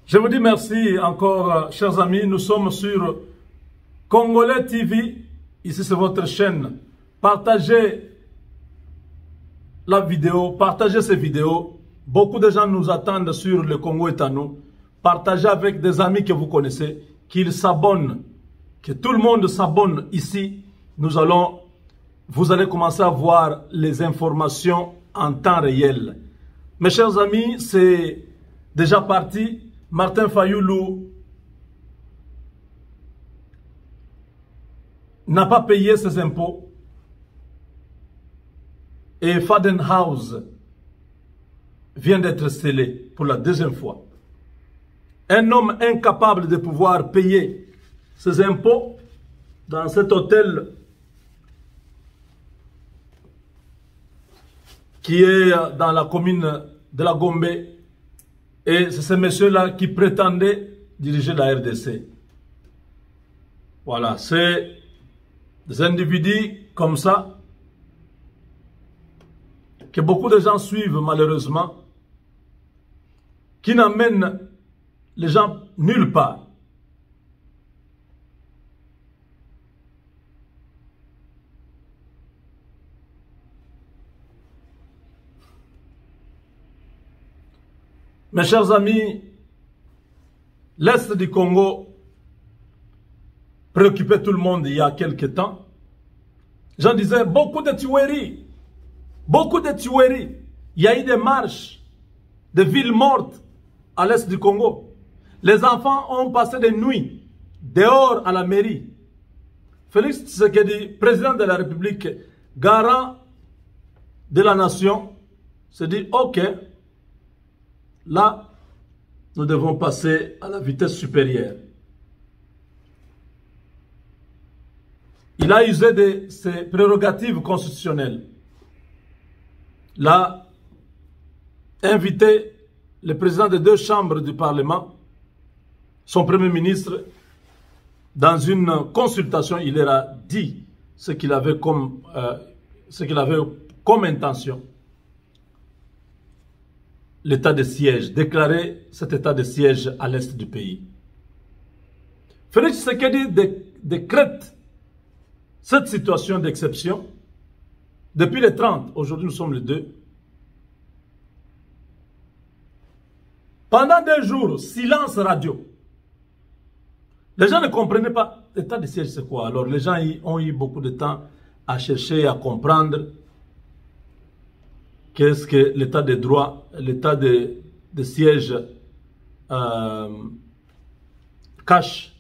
Je vous dis merci encore, chers amis. Nous sommes sur Congolais TV. Ici, c'est votre chaîne. Partagez la vidéo, partagez ces vidéos. Beaucoup de gens nous attendent sur le Congo est à nous. Partagez avec des amis que vous connaissez, qu'ils s'abonnent, que tout le monde s'abonne ici. Vous allez commencer à voir les informations en temps réel. Mes chers amis, c'est déjà parti. Martin Fayulu n'a pas payé ses impôts. Et Fadenhouse vient d'être scellé pour la deuxième fois. Un homme incapable de pouvoir payer ses impôts dans cet hôtel qui est dans la commune de la Gombe. Et c'est ce monsieur-là qui prétendait diriger la RDC. Voilà, c'est des individus comme ça que beaucoup de gens suivent malheureusement, qui n'amènent les gens nulle part. Mes chers amis, l'Est du Congo préoccupait tout le monde il y a quelque temps. J'en disais beaucoup de tueries. Beaucoup de tueries. Il y a eu des marches, des villes mortes à l'Est du Congo. Les enfants ont passé des nuits dehors à la mairie. Félix Tshisekedi, président de la République, garant de la nation, se dit ok, là, nous devons passer à la vitesse supérieure. Il a usé de ses prérogatives constitutionnelles. Il a invité le président des deux chambres du Parlement, son premier ministre, dans une consultation, il leur a dit ce qu'il avait comme intention. L'état de siège, déclarer cet état de siège à l'est du pays. Félix Tshisekedi décrète cette situation d'exception depuis le 30, aujourd'hui nous sommes le 2. Pendant 2 jours, silence radio. Les gens ne comprenaient pas l'état de siège c'est quoi. Alors les gens ont eu beaucoup de temps à chercher, à comprendre qu'est-ce que l'état de droit, l'état de siège cache.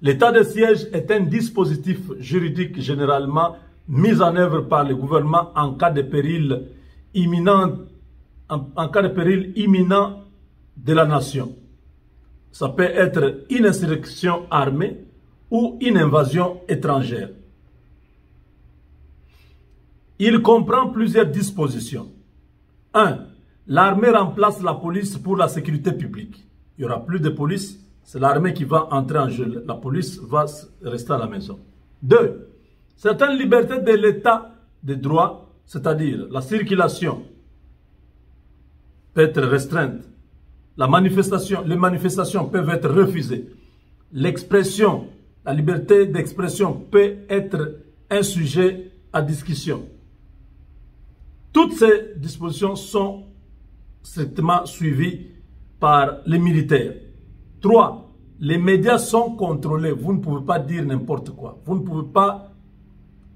L'état de siège est un dispositif juridique généralement mis en œuvre par le gouvernement en cas de péril imminent, en cas de péril imminent de la nation. Ça peut être une insurrection armée ou une invasion étrangère. Il comprend plusieurs dispositions. 1. L'armée remplace la police pour la sécurité publique. Il n'y aura plus de police, c'est l'armée qui va entrer en jeu. La police va rester à la maison. 2. Certaines libertés de l'état de droit, c'est-à-dire la circulation, peut être restreinte. Les manifestations peuvent être refusées. L'expression, la liberté d'expression peut être un sujet à discussion. Toutes ces dispositions sont strictement suivies par les militaires. 3. Les médias sont contrôlés. Vous ne pouvez pas dire n'importe quoi. Vous ne pouvez pas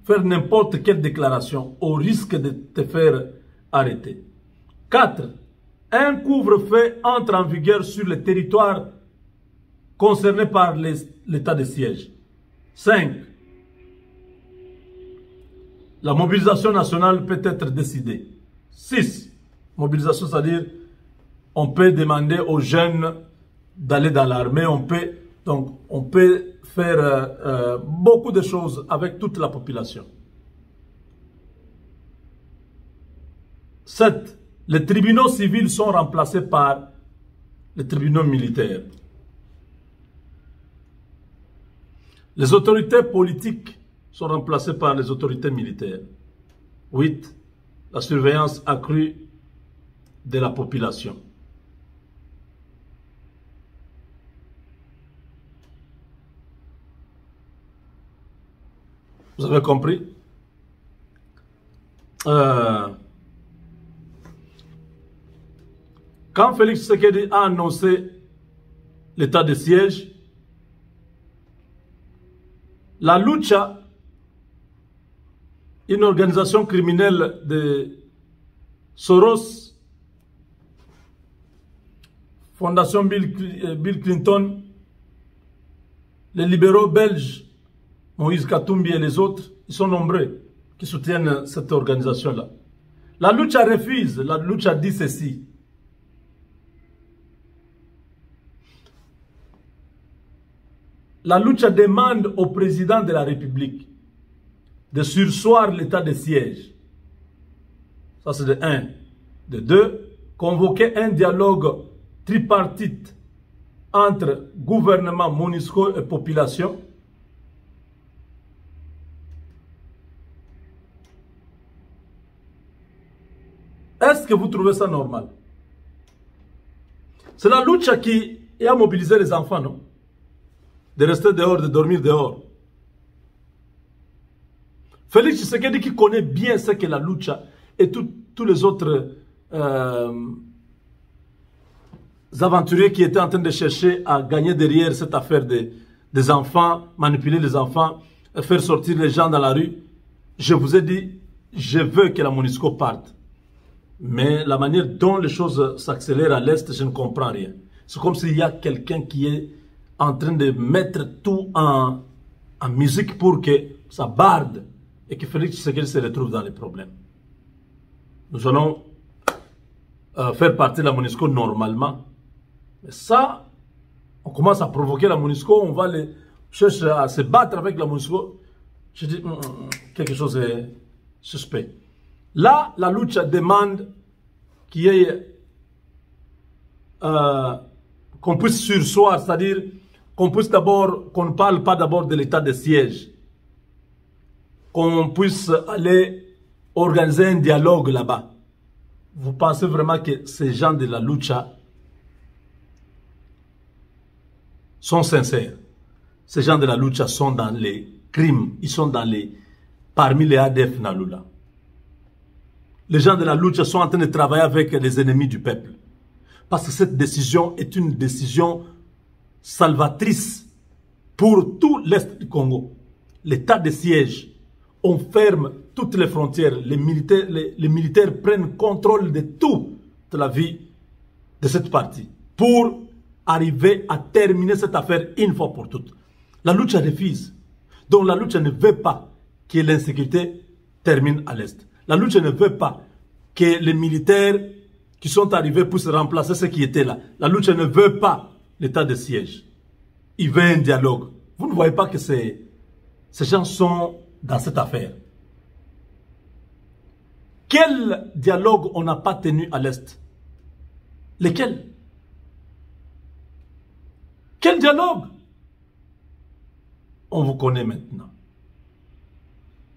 faire n'importe quelle déclaration au risque de te faire arrêter. 4. Un couvre-feu entre en vigueur sur le territoire concerné par l'état de siège. 5. La mobilisation nationale peut être décidée. 6. Mobilisation, c'est-à-dire on peut demander aux jeunes d'aller dans l'armée. On peut faire beaucoup de choses avec toute la population. 7. Les tribunaux civils sont remplacés par les tribunaux militaires. Les autorités politiques sont remplacées par les autorités militaires. 8. La surveillance accrue de la population. Vous avez compris? Quand Félix Tshisekedi a annoncé l'état de siège, la Lucha, une organisation criminelle de Soros, Fondation Bill Clinton, les libéraux belges, Moïse Katumbi et les autres, ils sont nombreux qui soutiennent cette organisation-là. La Lucha refuse, la Lucha dit ceci. La Lucha demande au président de la République de surseoir l'état de siège. Ça c'est de 1. De 2, convoquer un dialogue tripartite entre gouvernement, MONUSCO et population. Est-ce que vous trouvez ça normal? C'est la Lucha qui a mobilisé les enfants, non? De rester dehors, de dormir dehors. Félix Tshisekedi qui connaît bien ce qu'est la Lucha et tous les autres aventuriers qui étaient en train de chercher à gagner derrière cette affaire des enfants, manipuler les enfants, faire sortir les gens dans la rue. Je vous ai dit, je veux que la MONUSCO parte. Mais la manière dont les choses s'accélèrent à l'Est, je ne comprends rien. C'est comme s'il y a quelqu'un qui est en train de mettre tout en musique pour que ça barde et que Félix Tshisekedi se retrouve dans les problèmes. Nous allons faire partie de la MONUSCO normalement. Mais ça, on commence à provoquer la MONUSCO, on va les chercher à se battre avec la MONUSCO. Je dis, quelque chose est suspect. Là, la Lucha demande qu'il y ait qu'on puisse surseoir, c'est-à-dire qu'on puisse d'abord, qu'on ne parle pas d'abord de l'état de siège, qu'on puisse aller organiser un dialogue là-bas. Vous pensez vraiment que ces gens de la Lucha sont sincères? Ces gens de la Lucha sont dans les crimes, ils sont parmi les ADF Nalula. Les gens de la Lucha sont en train de travailler avec les ennemis du peuple. Parce que cette décision est une décision salvatrice pour tout l'Est du Congo. L'état de siège, on ferme toutes les frontières. Les militaires prennent contrôle de toute la vie de cette partie pour arriver à terminer cette affaire une fois pour toutes. La Lucha refuse. Donc la Lucha ne veut pas que l'insécurité termine à l'Est. La Lucha ne veut pas que les militaires qui sont arrivés puissent remplacer ceux qui étaient là. La Lucha ne veut pas l'état de siège. Il veut un dialogue. Vous ne voyez pas que ces gens sont dans cette affaire. Quel dialogue on n'a pas tenu à l'Est? Lesquels? Quel dialogue? On vous connaît maintenant.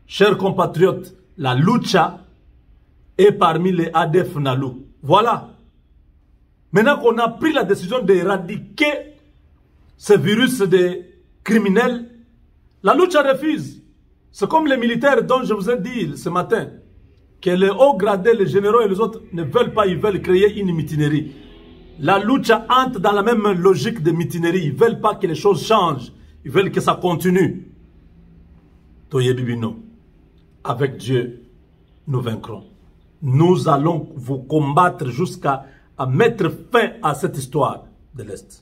Chers compatriotes, la Lucha est parmi les ADF Nalou. Voilà. Maintenant qu'on a pris la décision d'éradiquer ce virus des criminels, la Lucha refuse. C'est comme les militaires dont je vous ai dit ce matin, que les hauts gradés, les généraux et les autres ne veulent pas, ils veulent créer une mutinerie. La Lucha entre dans la même logique de mutinerie. Ils ne veulent pas que les choses changent. Ils veulent que ça continue. Toye Bibino, avec Dieu, nous vaincrons. Nous allons vous combattre jusqu'à mettre fin à cette histoire de l'Est.